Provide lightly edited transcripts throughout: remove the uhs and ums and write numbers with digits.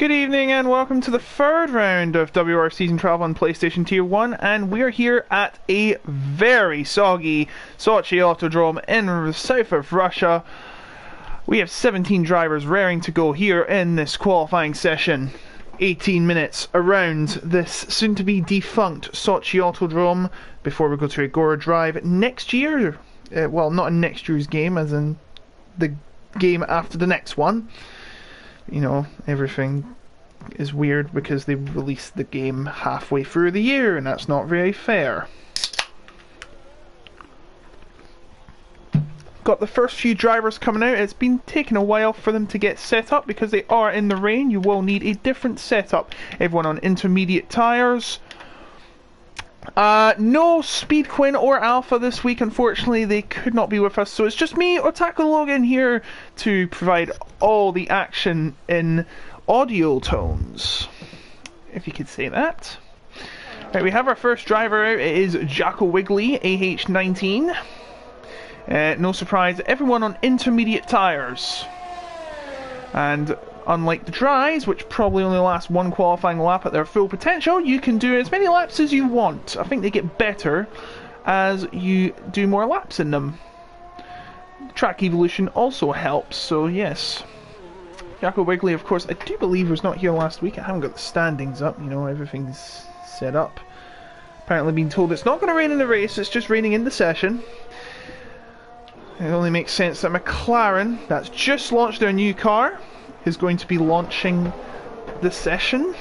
Good evening and welcome to the third round of WOR Season 12 on PlayStation Tier 1, and we're here at a very soggy Sochi Autodrome in the south of Russia. We have 17 drivers raring to go here in this qualifying session. 18 minutes around this soon-to-be defunct Sochi Autodrome before we go to Agora Drive next year. Well, not in next year's game, as in the game after the next one. You know, everything is weird because they released the game halfway through the year, and that's not very fair. Got the first few drivers coming out. It's been taking a while for them to get set up because they are in the rain. You will need a different setup. Everyone on intermediate tyres. No Speed Quinn or Alpha this week, unfortunately. They could not be with us, so it's just me, Otaku Logan, here to provide all the action in audio tones, if you could say that. Right, we have our first driver out. It is Jacko Wiggly, AH19. No surprise, everyone on intermediate tyres. And unlike the dries, which probably only last one qualifying lap at their full potential, you can do as many laps as you want. I think they get better as you do more laps in them. Track evolution also helps, so yes. Jacko Wiggly, of course, I do believe was not here last week. I haven't got the standings up, you know, everything's set up. Apparently been told it's not going to rain in the race, it's just raining in the session. It only makes sense that McLaren, that's just launched their new car, is going to be launching the session.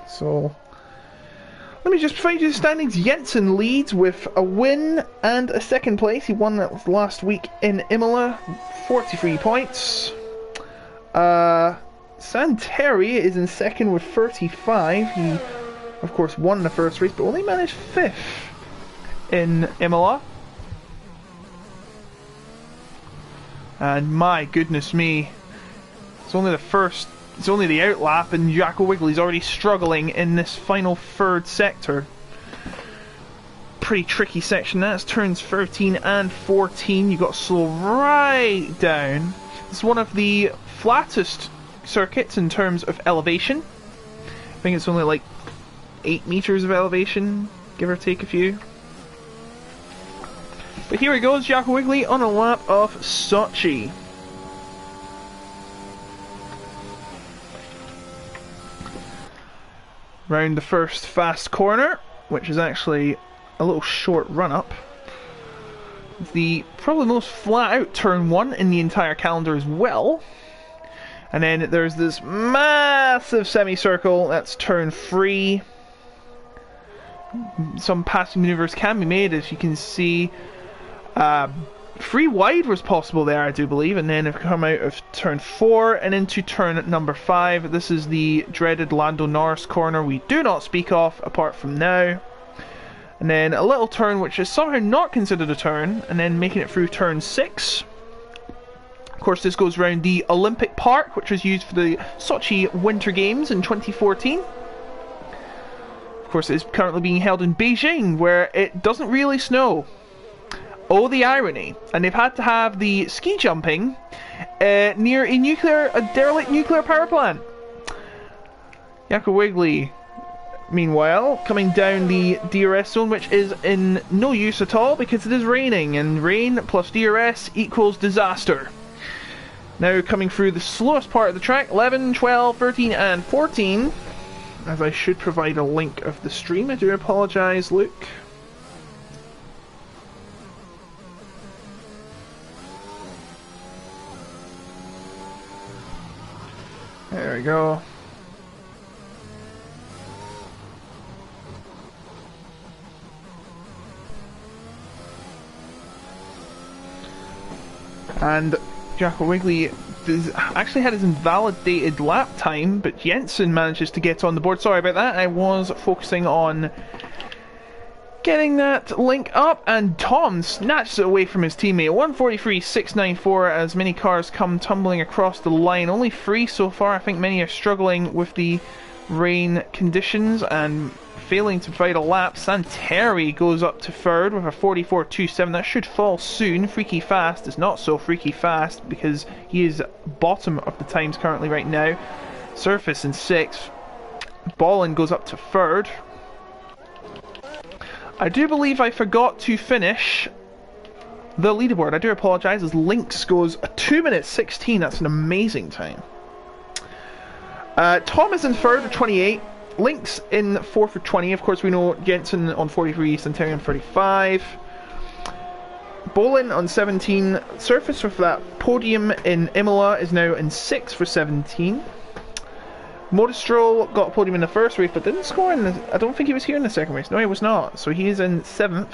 So let me just provide you the standings. Jensen leads with a win and a second place. He won that last week in Imola, 43 points. Santeri is in second with 35. He, of course, won the first race, but only managed 5th in Imola. And my goodness me, it's only the out lap, and Jacko Wiggly's already struggling in this final third sector. Pretty tricky section. That's turns 13 and 14. You've got to slow right down. It's one of the flattest circuits in terms of elevation. I think it's only like 8 meters of elevation, give or take a few. But here he goes, Jacko Wiggly on a lap of Sochi. Round the first fast corner, which is actually a little short run-up. The probably most flat-out turn 1 in the entire calendar as well. And then there's this massive semicircle, that's turn 3. Some passing maneuvers can be made, as you can see. 3 wide was possible there, I do believe, and then have come out of turn 4 and into turn number 5. This is the dreaded Lando Norris corner we do not speak of apart from now. And then a little turn which is somehow not considered a turn, and then making it through turn 6. Of course, this goes around the Olympic Park, which was used for the Sochi Winter Games in 2014. Of course, it is currently being held in Beijing, where it doesn't really snow. Oh, the irony. And they've had to have the ski jumping near a derelict nuclear power plant. Jacko Wiggly, meanwhile, coming down the DRS zone, which is in no use at all because it is raining, and rain plus DRS equals disaster. Now coming through the slowest part of the track, 11, 12, 13 and 14. As I should provide a link of the stream, I do apologise, Luke. There we go. And Jacko Wiggly actually had his invalidated lap time, but Jensen manages to get on the board. Sorry about that, I was focusing on getting that link up, and Tom snatches it away from his teammate. 143.694 as many cars come tumbling across the line. Only 3 so far. I think many are struggling with the rain conditions and failing to provide a lap. Santeri goes up to third with a 44.27. That should fall soon. Freaky Fast is not so freaky fast because he is bottom of the times currently right now. Surface in 6th. Ballin goes up to 3rd. I do believe I forgot to finish the leaderboard. I do apologise, as Lynx goes 2 minutes 16. That's an amazing time. Tom is in 3rd with 28. Lynx in 4th with 20. Of course, we know Jensen on 43, Centurion on 35. Bolin on 17. Surface with that podium in Imola is now in 6th for 17. Modestro got a podium in the first race but didn't score in the... I don't think he was here in the second race. No, he was not. So he is in 7th.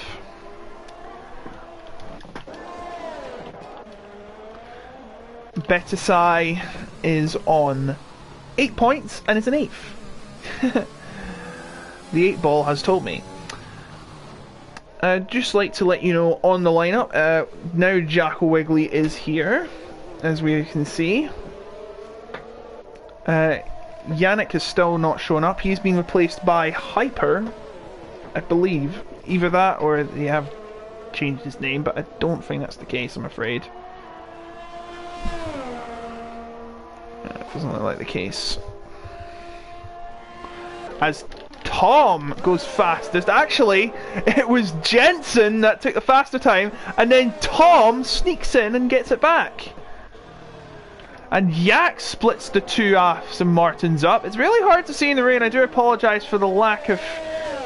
Betasai is on 8 points and is in 8th. The 8 ball has told me. Just like to let you know on the lineup, now Jackal Wiggly is here, as we can see. Yannick is still not showing up. He's been replaced by Hyper, I believe. Either that or they have changed his name, but I don't think that's the case, I'm afraid. It doesn't look like the case. As Tom goes fastest. Actually, it was Jensen that took the faster time, and then Tom sneaks in and gets it back. And Yak splits the two Aston Martins up. It's really hard to see in the rain. I do apologise for the lack of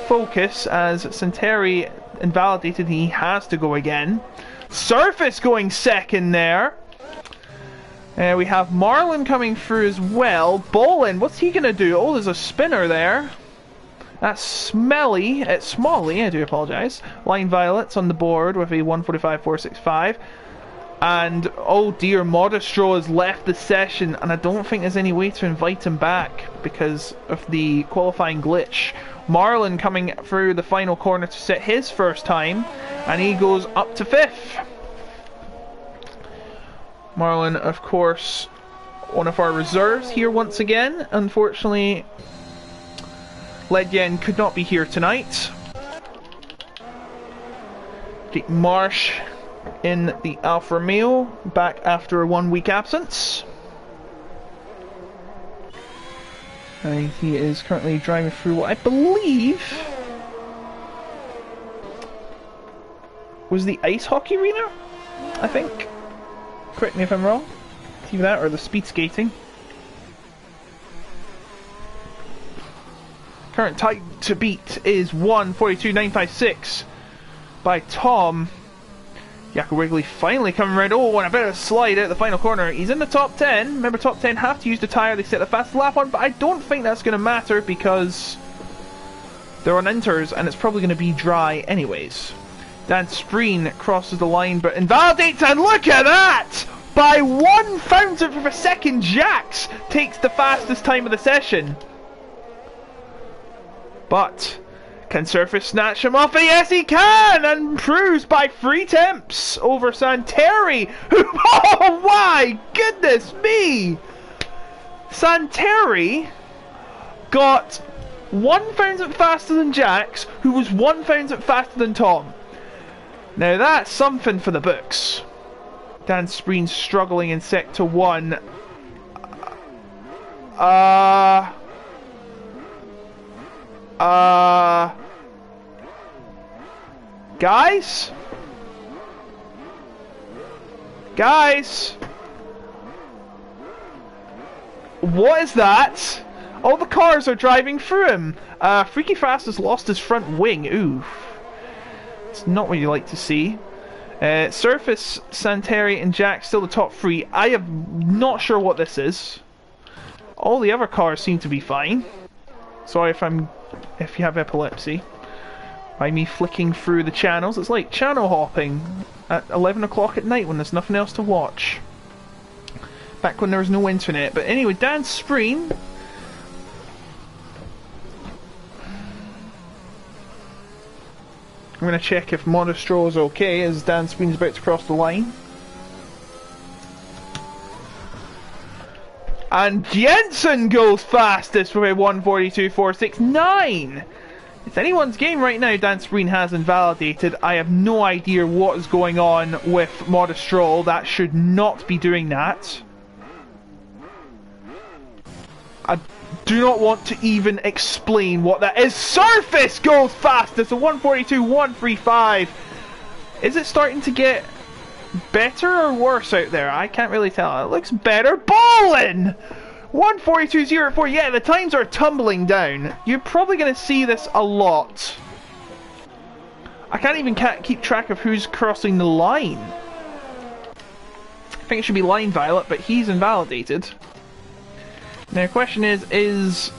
focus, as Centeri invalidated. He has to go again. Surface going second there. We have Marlon coming through as well. Bolin, what's he going to do? Oh, there's a spinner there. That's Smolly, I do apologise. Line Violets on the board with a 145.465. And, oh dear, Modestro has left the session, and I don't think there's any way to invite him back because of the qualifying glitch. Marlon coming through the final corner to set his first time, and he goes up to 5th. Marlon, of course, one of our reserves here once again. Unfortunately, Ledyen could not be here tonight. Jake Marsh in the Alfa Romeo, back after a 1 week absence. And he is currently driving through what I believe was the ice hockey arena, I think. Correct me if I'm wrong. Either that or the speed skating. Current time to beat is 1:42.956 by Tom. Jackal Wrigley finally coming around. Oh, and a bit of a slide out the final corner. He's in the top 10. Remember, top 10 have to use the tyre they set the fastest lap on, but I don't think that's going to matter because they're on inters and it's probably going to be dry anyways. Dan Spreen crosses the line but invalidates, and look at that! By 1/1000th of a second, Jax takes the fastest time of the session. But can Surface snatch him off? Yes, he can, and improves by 3 tenths over Santeri. Oh my goodness me! Santeri got 1/1000th faster than Jax, who was 1/1000th faster than Tom. Now that's something for the books. Dan Spreen struggling in Sector 1. Guys? What is that? All the cars are driving through him. Freaky Fast has lost his front wing. Ooh. It's not what you like to see. Surface, Santeri and Jack still the top 3. I am not sure what this is. All the other cars seem to be fine. Sorry if you have epilepsy. By me flicking through the channels. It's like channel hopping at 11 o'clock at night when there's nothing else to watch. Back when there was no internet. But anyway, Dan Spreen. I'm going to check if Modestro is okay as Dan Spreen's about to cross the line. And Jensen goes fastest with a 1:42.469. It's anyone's game right now. Dan Spreen has invalidated. I have no idea what is going on with Modestro. That should not be doing that. do not want to even explain what that is. Surface goes fast. It's a 142, 135. Is it starting to get better or worse out there? I can't really tell. It looks better. Bowling! 142.04. Yeah, the times are tumbling down. You're probably going to see this a lot. I can't even keep track of who's crossing the line. I think it should be Line Violet, but he's invalidated. Now, the question is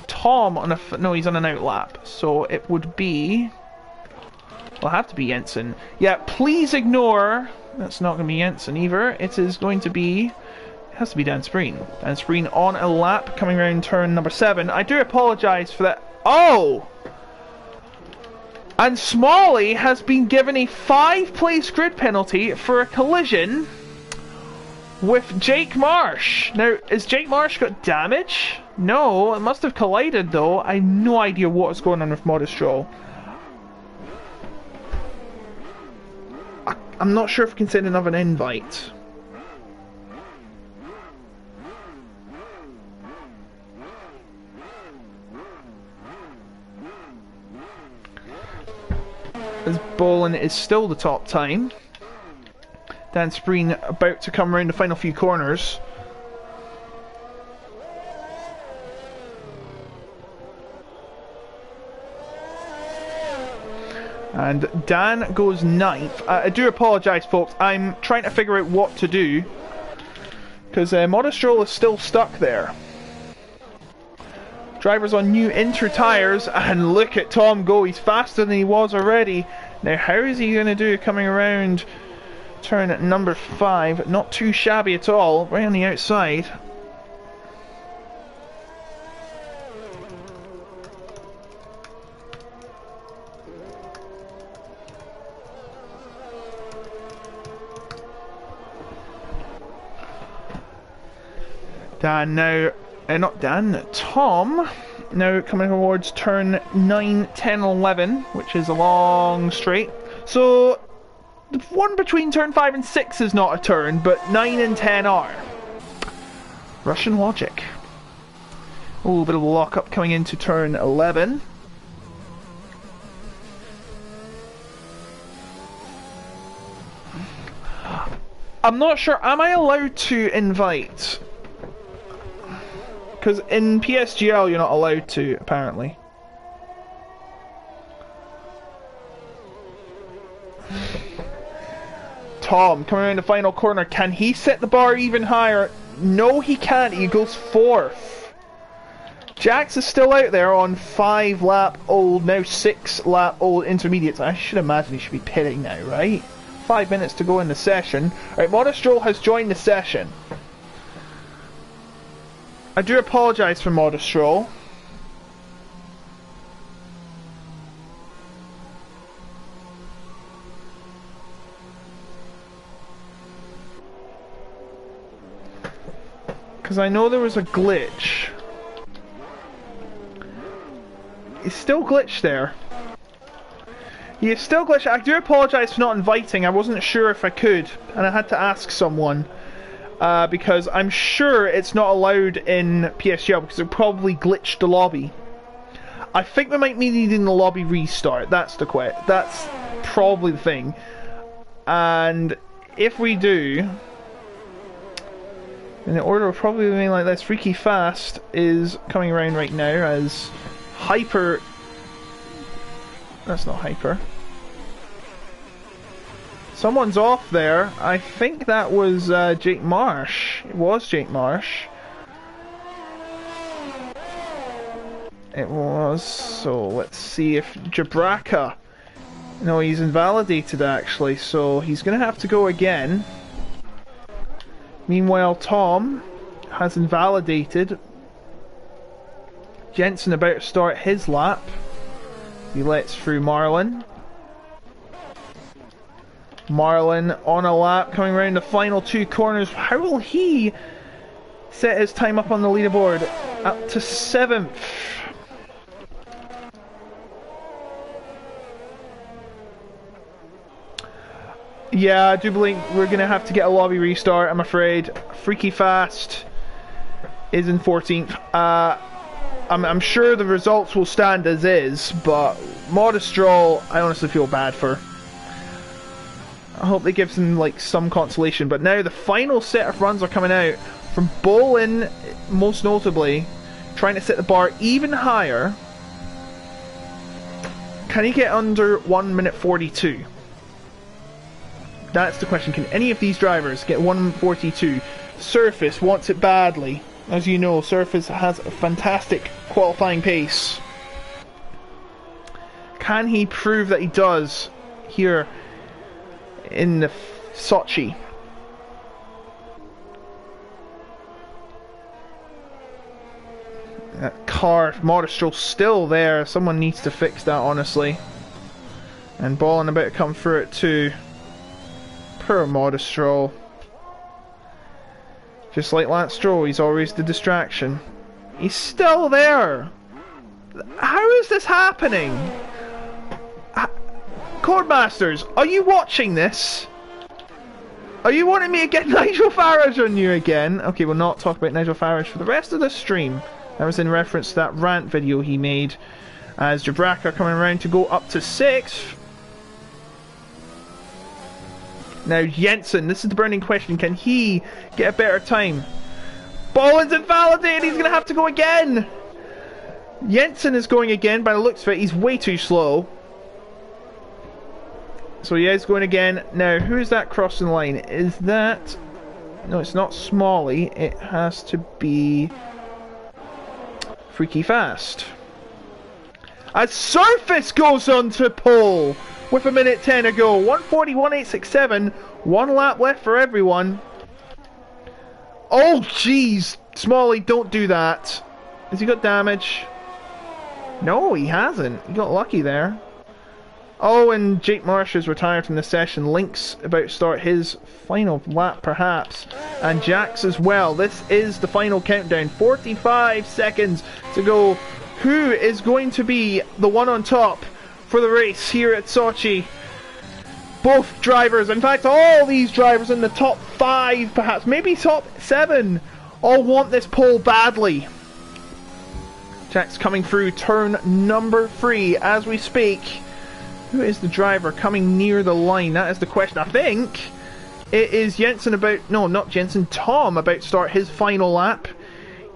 Tom on a... No, he's on an outlap. So it would be... Well, it'll have to be Jensen. Yeah, please ignore... That's not going to be Jensen either. It is going to be... It has to be Dan Spreen. Dan Spreen on a lap, coming around turn number 7. I do apologise for that. Oh! And Smalley has been given a 5-place grid penalty for a collision with Jake Marsh. Now, has Jake Marsh got damage? No, it must have collided though. I have no idea what's going on with Modestroll. I'm not sure if I can send another invite. As Bolin is still the top time. Dan Spreen about to come around the final few corners. And Dan goes 9th. I do apologise, folks. I'm trying to figure out what to do. Because Modestroll is still stuck there. Driver's on new inter tyres, and look at Tom go. He's faster than he was already. Now, how is he going to do coming around turn number 5? Not too shabby at all. Right on the outside. Dan now, not Dan, Tom now coming towards turn 9, 10, 11, which is a long straight. So the one between turn 5 and 6 is not a turn, but 9 and 10 are. Russian logic. A little bit of a lock-up coming into turn 11. I'm not sure, am I allowed to invite? Because in PSGL you're not allowed to, apparently. Tom, coming around the final corner, can he set the bar even higher? No, he can't. He goes 4th. Jax is still out there on 5-lap-old, now 6-lap-old intermediates. I should imagine he should be pitting now, right? 5 minutes to go in the session. Alright, Modestroll has joined the session. I do apologise for Modestroll. Because I know there was a glitch. He's still glitched there. He is still glitched. I do apologise for not inviting. I wasn't sure if I could, and I had to ask someone. Because I'm sure it's not allowed in PSGL because it probably glitched the lobby. I think we might be needing the lobby restart. That's probably the thing. And if we do, then the order will probably remain like this. Freaky Fast is coming around right now as Hyper. That's not Hyper. Someone's off there. I think that was Jake Marsh. It was Jake Marsh. It was. So let's see if Jabraka... No, he's invalidated actually, so he's going to have to go again. Meanwhile, Tom has invalidated. Jensen about to start his lap. He lets through Marlin. Marlin on a lap, coming around the final 2 corners. How will he set his time up on the leaderboard? Up to 7th. Yeah, I do believe we're going to have to get a lobby restart, I'm afraid. Freaky Fast is in 14th. I'm sure the results will stand as is, but Modestroll, I honestly feel bad for. I hope they give them like some consolation. But now the final set of runs are coming out from Bolin, most notably, trying to set the bar even higher. Can he get under 1 minute 42? That's the question. Can any of these drivers get 1 minute 42? Surface wants it badly. As you know, Surface has a fantastic qualifying pace. Can he prove that he does here in the Sochi? That car, Modestroll, still there. Someone needs to fix that, honestly. And Bolin about to come through it too. Poor Modestroll. Just like Lance Stroll, he's always the distraction. He's still there! How is this happening? Codemasters, are you watching this? Are you wanting me to get Nigel Farage on you again? Okay, we'll not talk about Nigel Farage for the rest of the stream. That was in reference to that rant video he made. As Jabraka coming around to go up to 6th. Now Jensen, this is the burning question. Can he get a better time? Bolin's invalidated. He's going to have to go again. Jensen is going again by the looks of it. He's way too slow. So he is going again. Now, who is that crossing the line? Is that... No, it's not Smalley. It has to be... Freaky Fast. As Surface goes on to pole with 1 minute 10 to go. 1:41.867. 1 lap left for everyone. Oh, jeez. Smalley, don't do that. Has he got damage? No, he hasn't. He got lucky there. Oh, and Jake Marsh is retired from the session. Link's about to start his final lap, perhaps. And Jax as well. This is the final countdown. 45 seconds to go. Who is going to be the one on top for the race here at Sochi? Both drivers, in fact all these drivers in the top 5, perhaps, maybe top 7, all want this pole badly. Jax coming through turn number 3 as we speak. Who is the driver coming near the line? That is the question. I think it is Jensen about... No, not Jensen. Tom about to start his final lap.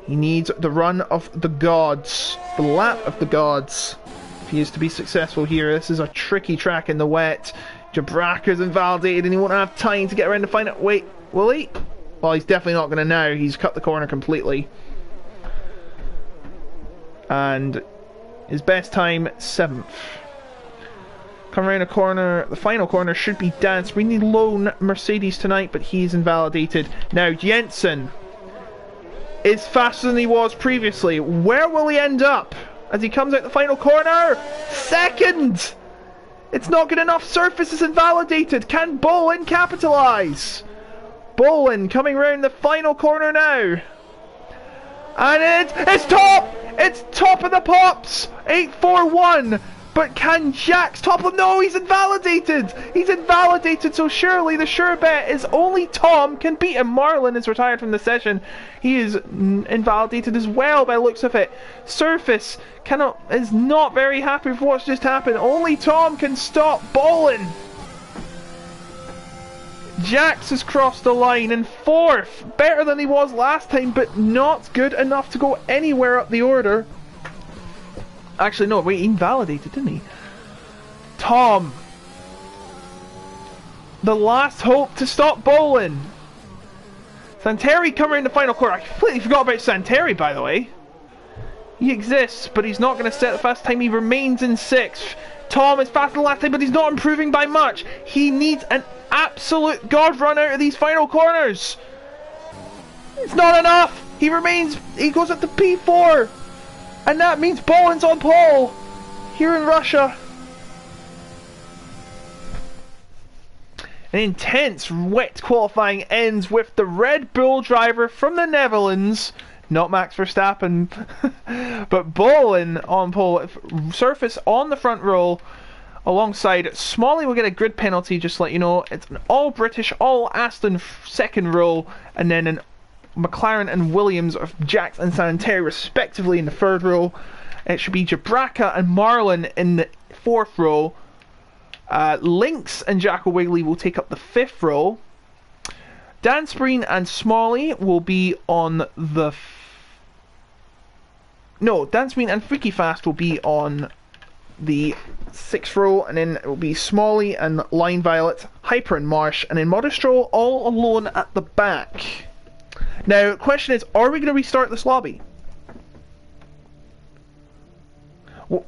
He needs the run of the gods. The lap of the gods. If he is to be successful here. This is a tricky track in the wet. Jabraka's invalidated and he won't have time to get around to find it. Wait, will he? Well, he's definitely not going to now. He's cut the corner completely. And his best time, 7th. Come around a corner, the final corner should be Dance. We need lone Mercedes tonight, but he's invalidated. Now Jensen is faster than he was previously. Where will he end up as he comes out the final corner? 2nd! It's not good enough. Surface is invalidated. Can Bolin capitalise? Bolin coming around the final corner now. And it's top! It's top of the pops! 841! But can Jax topple? No, he's invalidated! He's invalidated, so surely the sure bet is only Tom can beat him. Marlon is retired from the session. He is invalidated as well by the looks of it. Surface is not very happy with what's just happened. Only Tom can stop Bolin. Jax has crossed the line in 4th. Better than he was last time, but not good enough to go anywhere up the order. Actually, no, wait, he invalidated, didn't he? Tom. The last hope to stop Bolin. Santeri coming in the final corner. I completely forgot about Santeri, by the way. He exists, but he's not going to set the fast time. He remains in 6th. Tom is faster than last time, but he's not improving by much. He needs an absolute god run out of these final corners. It's not enough. He goes up to P4. And that means Bolin's on pole here in Russia. An intense wet qualifying ends with the Red Bull driver from the Netherlands, not Max Verstappen, but Bolin on pole. Surface on the front row alongside Smalley will get a grid penalty, just to let you know. It's an all British, all Aston second row, and then an McLaren and Williams of Jax and Santerre respectively in the third row. It should be Jabraka and Marlin in the fourth row. Lynx and Jacko Wigley will take up the fifth row. Dan Spreen and Smalley will be on the... No, Dan Spreen and Freaky Fast will be on the sixth row, and then it will be Smalley and Line Violet, Hyper and Marsh, and then Modestro all alone at the back. Now, the question is, are we going to restart this lobby? Well,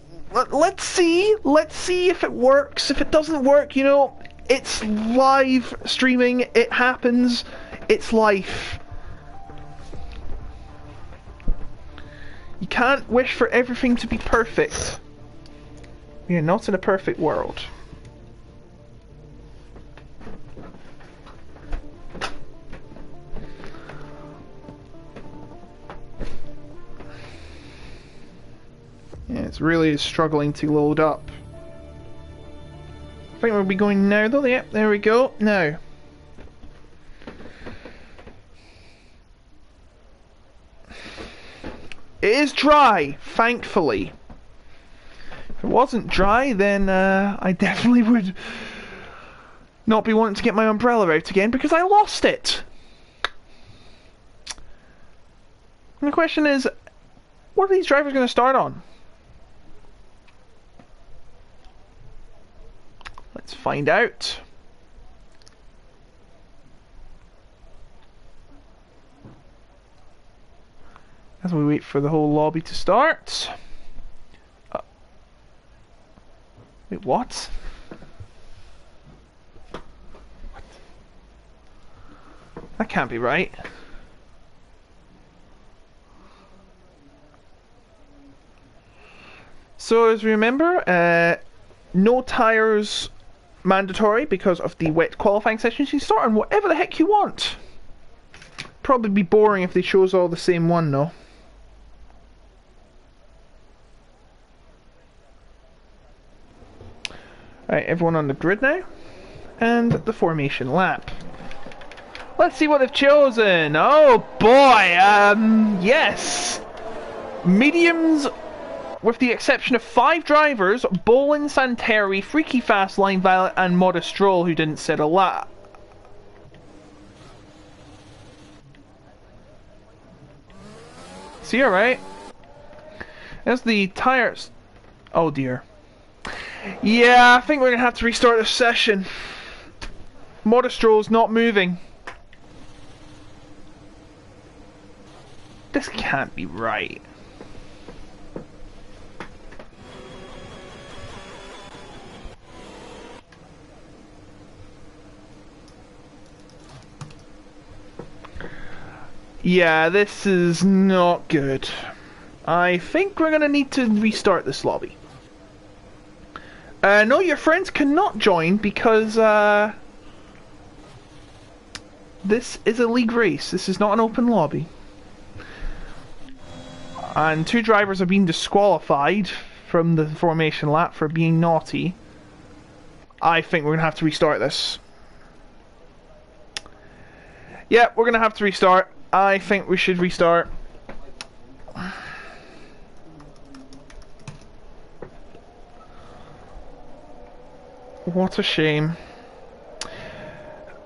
let's see. Let's see if it works. If it doesn't work, you know, it's live streaming. It happens. It's life. You can't wish for everything to be perfect. We're not in a perfect world. Yeah, it's really struggling to load up. I think we'll be going now though. Yep, there we go. Now. It is dry, thankfully. If it wasn't dry, then I definitely would not be wanting to get my umbrella out again because I lost it. And the question is, what are these drivers going to start on? Let's find out. As we wait for the whole lobby to start. Wait, what? What? That can't be right. So as we remember, no tires mandatory because of the wet qualifying sessions. You can start on whatever the heck you want. Probably be boring if they chose all the same one though. Alright, everyone on the grid now. And the formation lap. Let's see what they've chosen. Oh boy, yes. Mediums, with the exception of 5 drivers, Bolin, Santerre, Freaky Fast, Line Violet, and Modestroll, who didn't set a lap. See, alright. There's the tires. Oh dear. Yeah, I think we're going to have to restart this session. Modestroll's not moving. This can't be right. Yeah, this is not good. I think we're going to need to restart this lobby. No, your friends cannot join because this is a league race. This is not an open lobby. And 2 drivers are being disqualified from the formation lap for being naughty. I think we're going to have to restart this. Yeah, we're going to have to restart. I think we should restart. What a shame.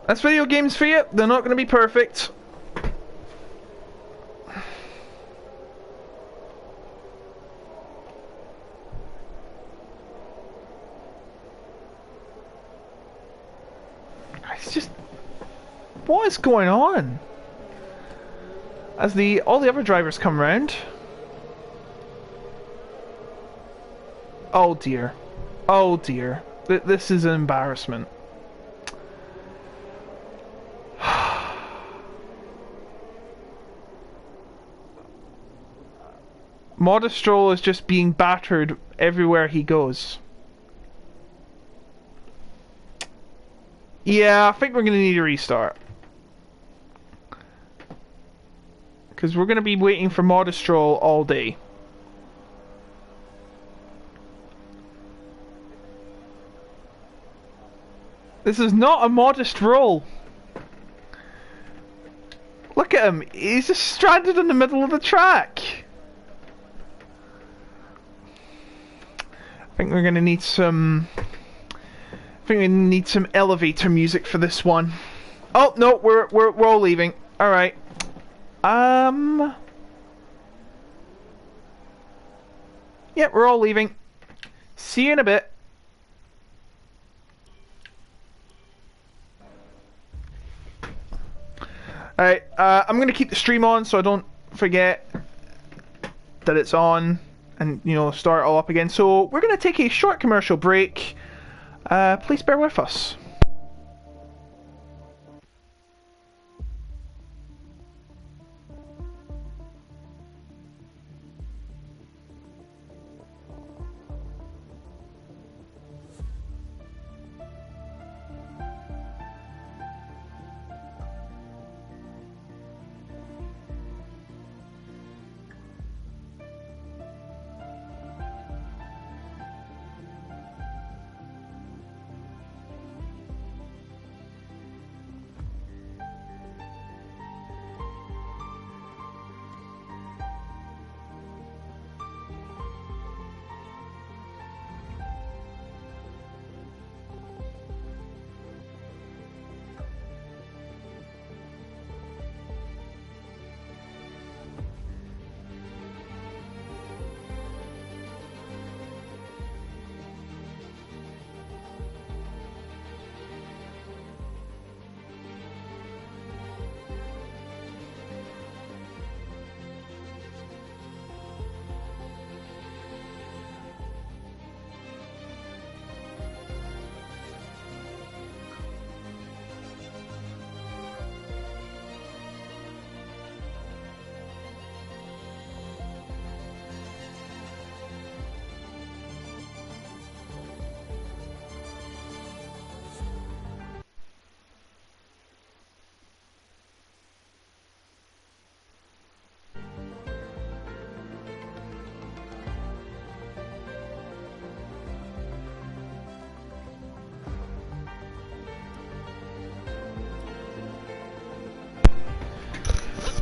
That's video games for you. They're not going to be perfect. It's just... what is going on? As all the other drivers come round. Oh dear. Oh dear. This is an embarrassment. Modestroll is just being battered everywhere he goes. Yeah, I think we're going to need a restart. Because we're going to be waiting for Modestroll all day. This is not a modest roll. Look Look at him. He's just stranded in the middle of the track. I think we're gonna need some. I think we need some elevator music for this one. Oh no, we're all leaving. All right. Yeah, we're all leaving. See you in a bit. Alright, I'm gonna keep the stream on so I don't forget that it's on and, you know, start it all up again. So, we're gonna take a short commercial break. Please bear with us.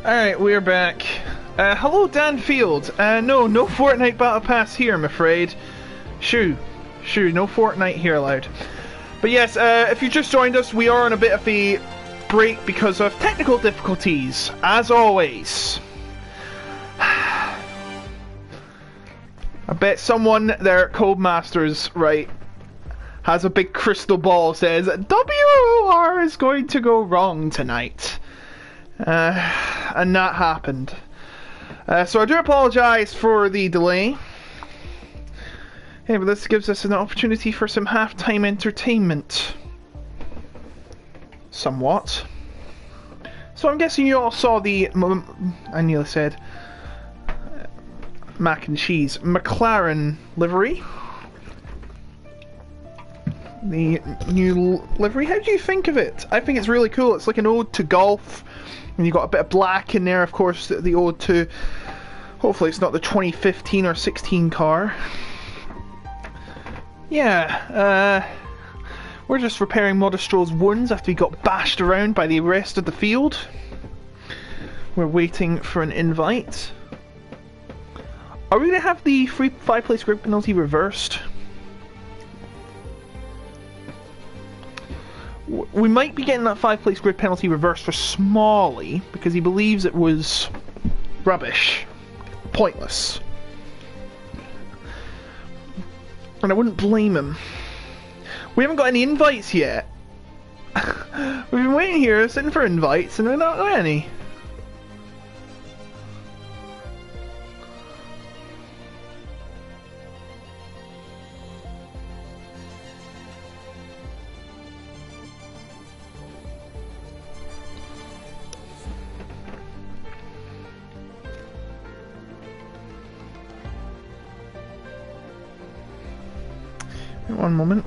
Alright, we're back. Hello, Dan Field. No Fortnite Battle Pass here, I'm afraid. Shoo, no Fortnite here allowed. But yes, if you just joined us, we are on a bit of a break because of technical difficulties, as always. I bet someone there at Codemasters, right, has a big crystal ball, says, WOR is going to go wrong tonight. And that happened. So I do apologise for the delay. Hey, but this gives us an opportunity for some halftime entertainment. Somewhat. So I'm guessing you all saw the... I nearly said... mac and cheese. McLaren livery. The new livery. How do you think of it? I think it's really cool. It's like an ode to golf. And you've got a bit of black in there, of course, the ode to... Hopefully it's not the 2015 or 16 car. Yeah, we're just repairing Modestro's wounds after he got bashed around by the rest of the field. We're waiting for an invite. Are we going to have the free 5-place grid penalty reversed? We might be getting that 5-place grid penalty reversed for Smalley because he believes it was rubbish. Pointless. And I wouldn't blame him. We haven't got any invites yet. We've been waiting here, sitting for invites, and we're not got any. One moment.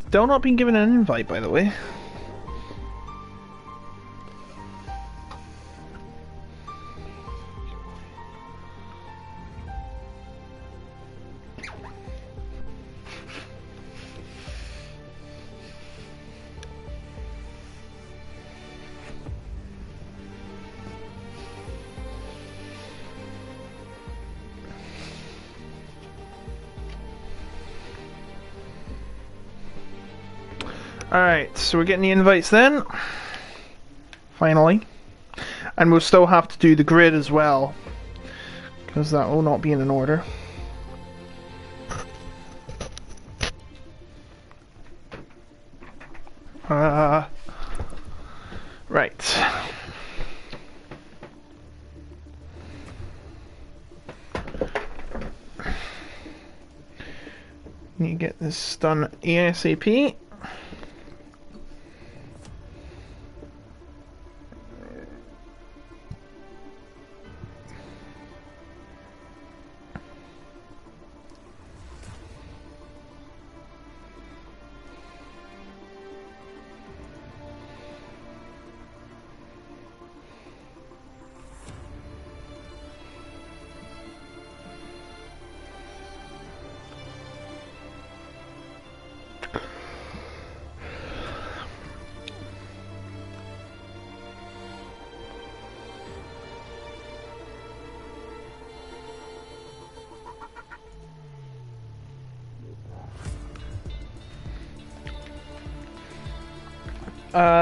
Still not been given an invite, by the way. Alright, so we're getting the invites then. Finally. And we'll still have to do the grid as well, because that will not be in an order. Right. Need to get this done ASAP.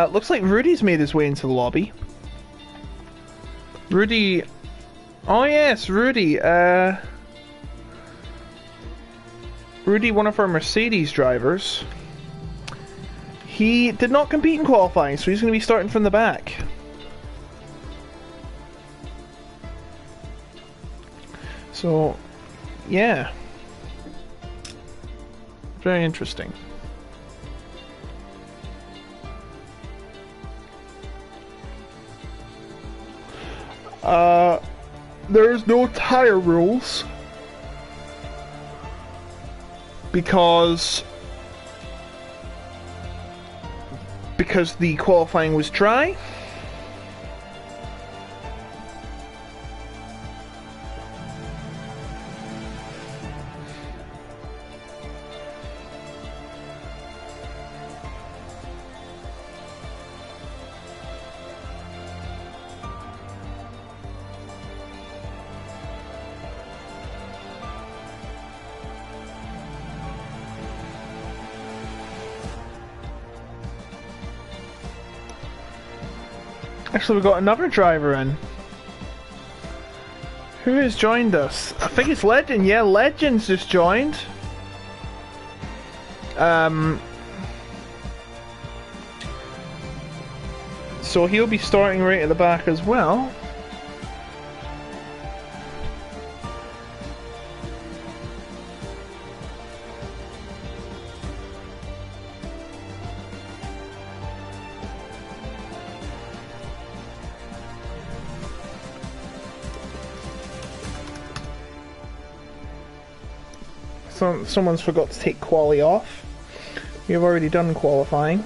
Looks like Rudy's made his way into the lobby. Rudy... Oh yes, Rudy. Rudy, one of our Mercedes drivers. He did not compete in qualifying, so he's going to be starting from the back. So, yeah. Very interesting. There's no tire rules because the qualifying was dry. Actually, we've got another driver in. Who has joined us? I think it's Legend. Yeah, Legend's just joined. So he'll be starting right at the back as well. Someone's forgot to take quali off. You've already done qualifying.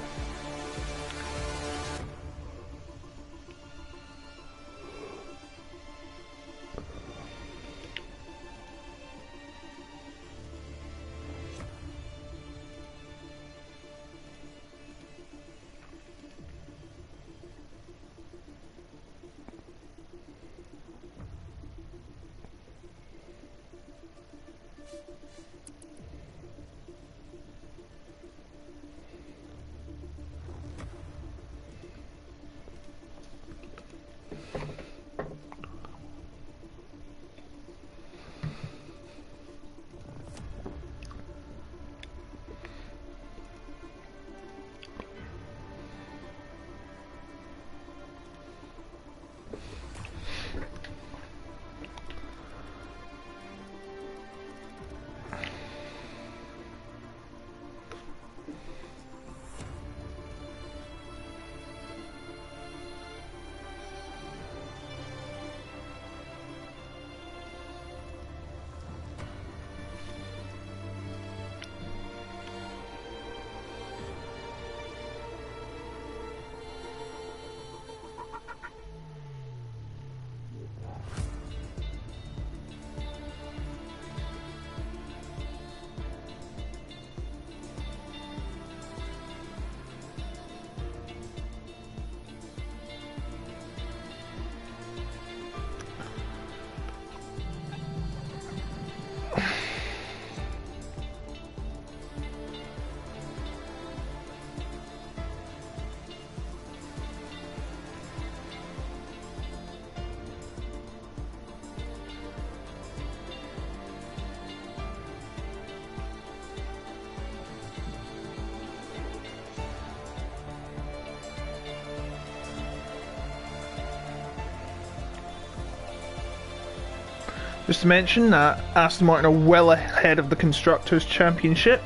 Just to mention that Aston Martin are well ahead of the Constructors' Championship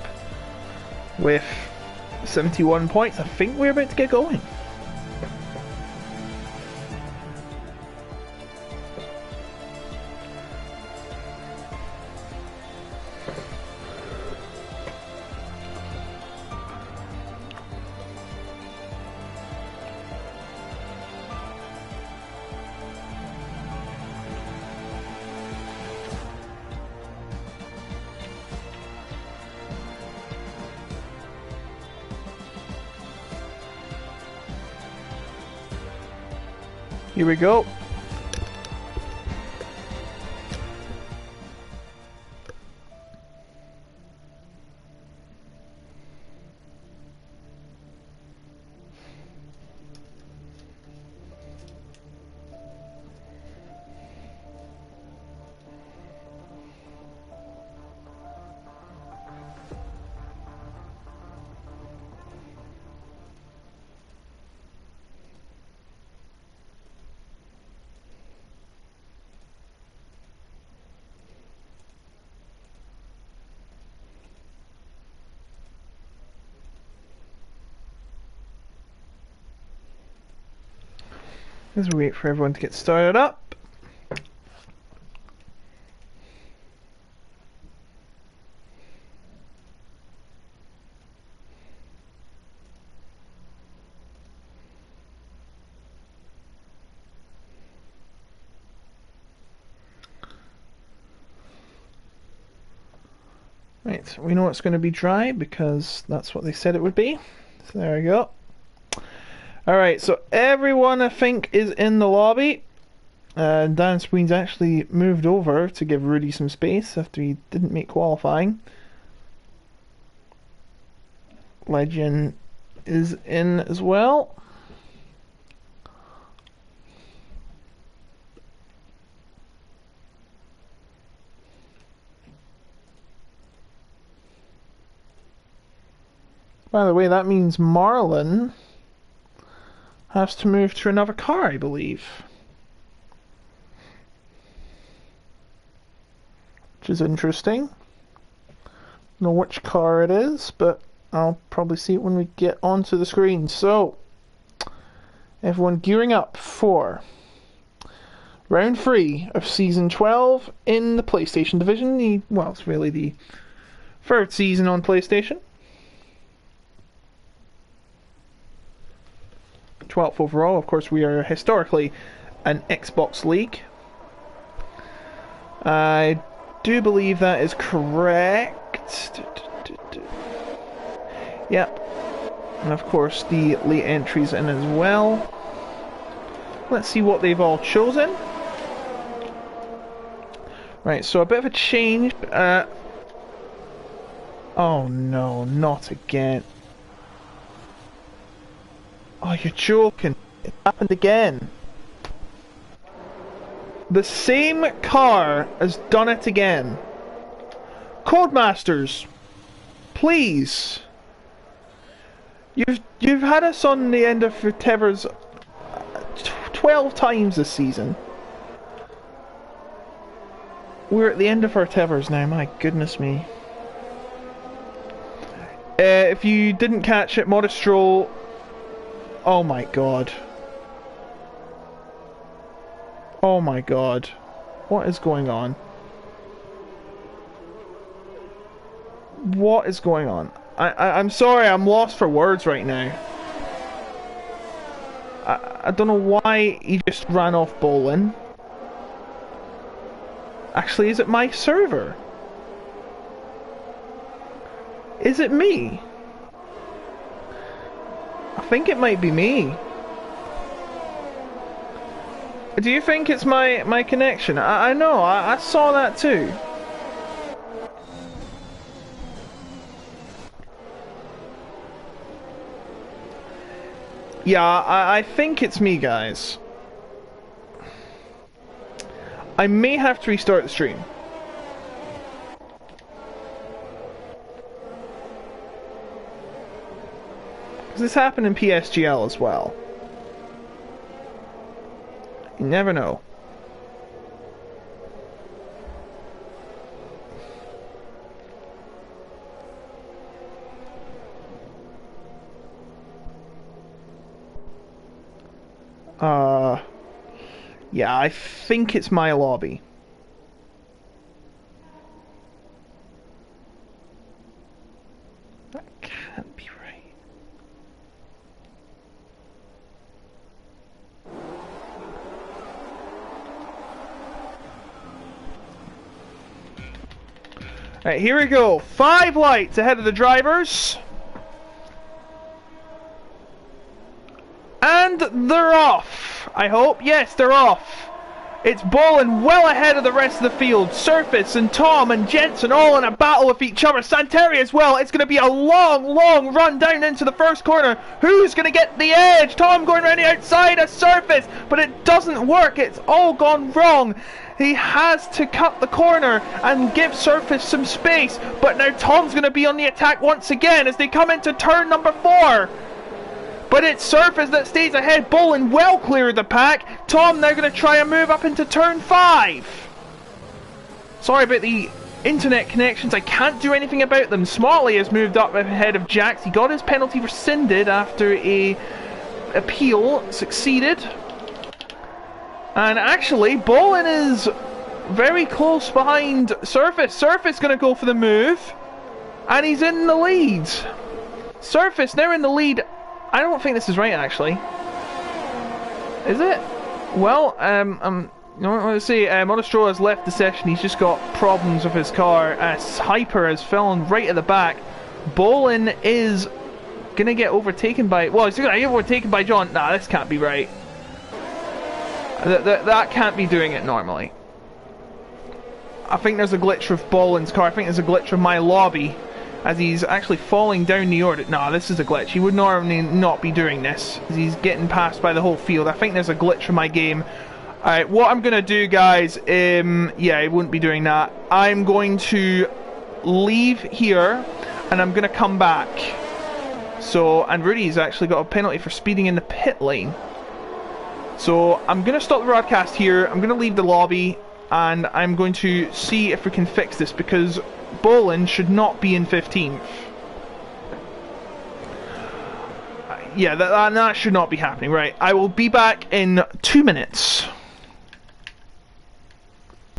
with 71 points. I think we're about to get going. Here we go. As we wait for everyone to get started up. Right, we know it's going to be dry because that's what they said it would be. So there we go. Alright, so everyone I think is in the lobby. Dan Spreen's actually moved over to give Rudy some space after he didn't make qualifying. Legend is in as well. By the way, that means Marlon has to move to another car, I believe. Which is interesting. Don't know which car it is, but I'll probably see it when we get onto the screen. So, everyone gearing up for round 3 of Season 12 in the PlayStation division. Well, it's really the 3rd season on PlayStation. 12th overall. Of course, we are historically an Xbox League. I do believe that is correct. Yep. And of course, the late entries in as well. Let's see what they've all chosen. Right, so a bit of a change. Oh no, not again. Oh, you're joking. It happened again. The same car has done it again. Codemasters, please. You've had us on the end of your tethers 12 times this season. We're at the end of our tethers now, my goodness me. If you didn't catch it, Modestro. Oh my god. Oh my god. What is going on? What is going on? I'm sorry, I'm lost for words right now. I don't know why he just ran off bowling. Actually, is it my server? Is it me? I think it might be me. Do you think it's my connection? I know, I saw that too. Yeah, I think it's me, guys. I may have to restart the stream. This happened in PSGL as well. You never know. Yeah, I think it's my lobby. That can't be right. Alright, here we go. 5 lights ahead of the drivers. And they're off. I hope. Yes, they're off. It's Bolin well ahead of the rest of the field. Surface and Tom and Jensen all in a battle with each other. Santeri as well. It's going to be a long run down into the first corner. Who's going to get the edge? Tom going around the outside of Surface, but it doesn't work. It's all gone wrong. He has to cut the corner and give Surface some space. But now Tom's going to be on the attack once again as they come into turn number 4. But it's Surface that stays ahead. Bolin well clear of the pack. Tom now going to try and move up into turn 5. Sorry about the internet connections. I can't do anything about them. Smalley has moved up ahead of Jax. He got his penalty rescinded after a appeal succeeded. And actually, Bolin is very close behind Surface. Surface going to go for the move. And he's in the lead. Surface now in the lead. I don't think this is right, actually. Is it? Well, let's see. Monostro has left the session. He's just got problems with his car. Hyper has fallen right at the back. Bolin is gonna get overtaken by... Well, he's gonna get overtaken by John. Nah, this can't be right. That can't be doing it normally. I think there's a glitch with Bolin's car. I think there's a glitch with my lobby. As he's actually falling down the order. Nah, this is a glitch. He would normally not be doing this. As he's getting passed by the whole field. I think there's a glitch in my game. Alright, what I'm going to do, guys... yeah, I wouldn't be doing that. I'm going to leave here. And I'm going to come back. So, and Rudy's actually got a penalty for speeding in the pit lane. So, I'm going to stop the broadcast here. I'm going to leave the lobby. And I'm going to see if we can fix this. Because... Bolin should not be in 15th. Yeah, that should not be happening. Right, I will be back in 2 minutes.